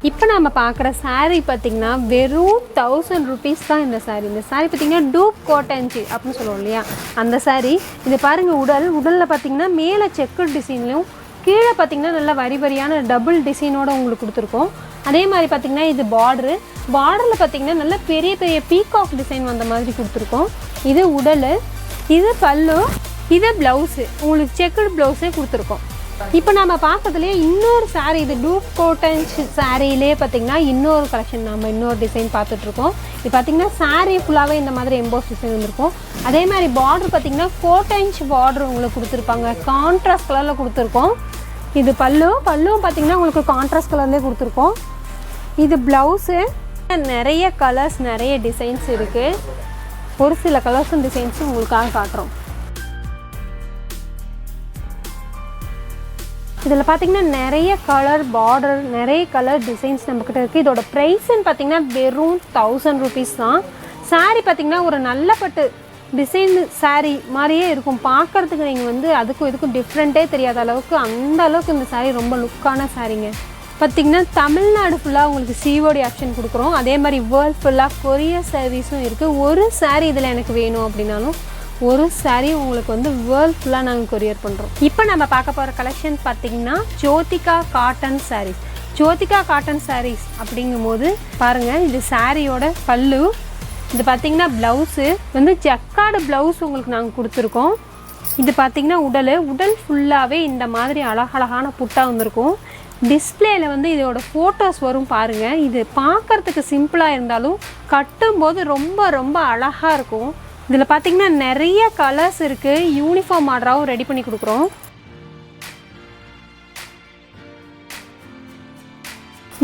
இப்போ நம்ம பார்க்குற saree பார்த்திங்கன்னா வெறும் 1000 rupees தான் இந்த saree. இந்த saree பார்த்திங்கன்னா டூப் கோட்டன்சி அப்படின்னு சொல்லுவோம் இல்லையா, அந்த saree. இது பாருங்கள், உடலில் பார்த்திங்கன்னா மேலே செக்குடு டிசைன்லையும் கீழே பார்த்திங்கன்னா நல்லா வரி வரியான டபுள் டிசைனோடு உங்களுக்கு கொடுத்துருக்கோம். அதே மாதிரி பார்த்திங்கன்னா இது பார்டரில் பார்த்திங்கன்னா நல்லா பெரிய பெரிய பீகாக் டிசைன் வந்த மாதிரி கொடுத்துருக்கோம். இது உடல், இது பல்லு, இது ப்ளவுஸு, உங்களுக்கு செக்குடு ப்ளவுஸே கொடுத்துருக்கோம். இப்போ நம்ம பார்க்கறதுலேயே இன்னொரு saree, இது டூப் கோட்டன் சாரியிலே பார்த்திங்கன்னா இன்னொரு கலெக்ஷன், நம்ம இன்னொரு டிசைன் பார்த்துட்ருக்கோம். இது பார்த்திங்கன்னா saree ஃபுல்லாகவே இந்த மாதிரி எம்போஸ் டிசைன் வந்துருக்கும். அதே மாதிரி பார்டர் பார்த்திங்கன்னா 4 inch பார்டர் உங்களுக்கு கொடுத்துருப்பாங்க, கான்ட்ராஸ்ட் கலரில் கொடுத்துருக்கோம். இது பல்லும் பார்த்திங்கன்னா உங்களுக்கு கான்ட்ராஸ்ட் கலர்லேயே கொடுத்துருக்கோம். இது ப்ளவுஸு. நிறைய கலர்ஸ், நிறைய டிசைன்ஸ் இருக்குது. ஒரு சில கலர்ஸும் டிசைன்ஸும் உங்களுக்காக காட்டுறோம். இதில் பார்த்திங்கன்னா நிறைய கலர் பார்டர், நிறைய கலர் டிசைன்ஸ் நம்மக்கிட்ட இருக்குது. இதோட ப்ரைஸ்ன்னு பார்த்திங்கன்னா வெறும் 1000 rupees தான். saree பார்த்திங்கன்னா ஒரு நல்ல பட்டு டிசைன் saree மாதிரியே இருக்கும். பார்க்குறதுக்கு நீங்கள் வந்து அதுக்கும் இதுக்கும் டிஃப்ரெண்ட்டே தெரியாத அளவுக்கு, அந்த அளவுக்கு இந்த saree ரொம்ப லுக்கான சாரீங்க. பார்த்திங்கன்னா தமிழ்நாடு ஃபுல்லாக உங்களுக்கு COD ஆப்ஷன் கொடுக்குறோம். அதே மாதிரி வேர்ல்ட் ஃபுல்லாக கொரியர் சர்வீஸும் இருக்குது. ஒரு saree இதில் எனக்கு வேணும் அப்படின்னாலும் ஒரு saree உங்களுக்கு வந்து வேர்ல்ட் ஃபுல்லாக நாங்கள் கொரியர் பண்ணுறோம். இப்போ நம்ம பார்க்க போகிற கலெக்ஷன் பார்த்திங்கன்னா ஜோதிகா காட்டன் சாரீஸ். ஜோதிகா காட்டன் சாரீஸ் அப்படிங்கும்போது பாருங்கள், இது சாரியோட பல்லு. இது பார்த்திங்கன்னா ப்ளவுஸு வந்து ஜக்கார்டு ப்ளவுஸ் உங்களுக்கு நாங்கள் கொடுத்துருக்கோம். இது பார்த்திங்கன்னா உடல் ஃபுல்லாகவே இந்த மாதிரி அழகழகான புட்டா வந்திருக்கும். டிஸ்பிளேயில் வந்து இதோட ஃபோட்டோஸ் வரும் பாருங்கள். இது பார்க்குறதுக்கு சிம்பிளாக இருந்தாலும் கட்டும்போது ரொம்ப ரொம்ப அழகாக இருக்கும். இதில் பார்த்திங்கன்னா நிறைய கலர்ஸ் இருக்குது. யூனிஃபார்ம் ஆர்டராகவும் ரெடி பண்ணி கொடுக்குறோம்.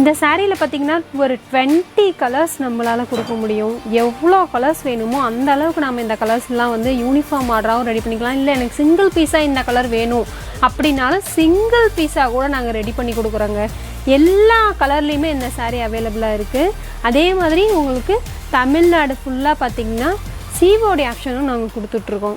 இந்த சாரியில் பார்த்திங்கன்னா ஒரு 20 கலர்ஸ் நம்மளால் கொடுக்க முடியும். எவ்வளோ கலர்ஸ் வேணுமோ அந்த அளவுக்கு நம்ம இந்த கலர்ஸ்லாம் வந்து யூனிஃபார்ம் ஆர்டராகவும் ரெடி பண்ணிக்கலாம். இல்லை எனக்கு சிங்கிள் பீஸாக இந்த கலர் வேணும் அப்படின்னாலும் சிங்கிள் பீஸாக கூட நாங்கள் ரெடி பண்ணி கொடுக்குறோங்க. எல்லா கலர்லேயுமே இந்த சாரீ அவைலபிளாக இருக்குது. அதே மாதிரி உங்களுக்கு தமிழ்நாடு ஃபுல்லாக பார்த்திங்கன்னா COD ஆப்ஷனும் நாங்கள் கொடுத்துட்ருக்கோம்.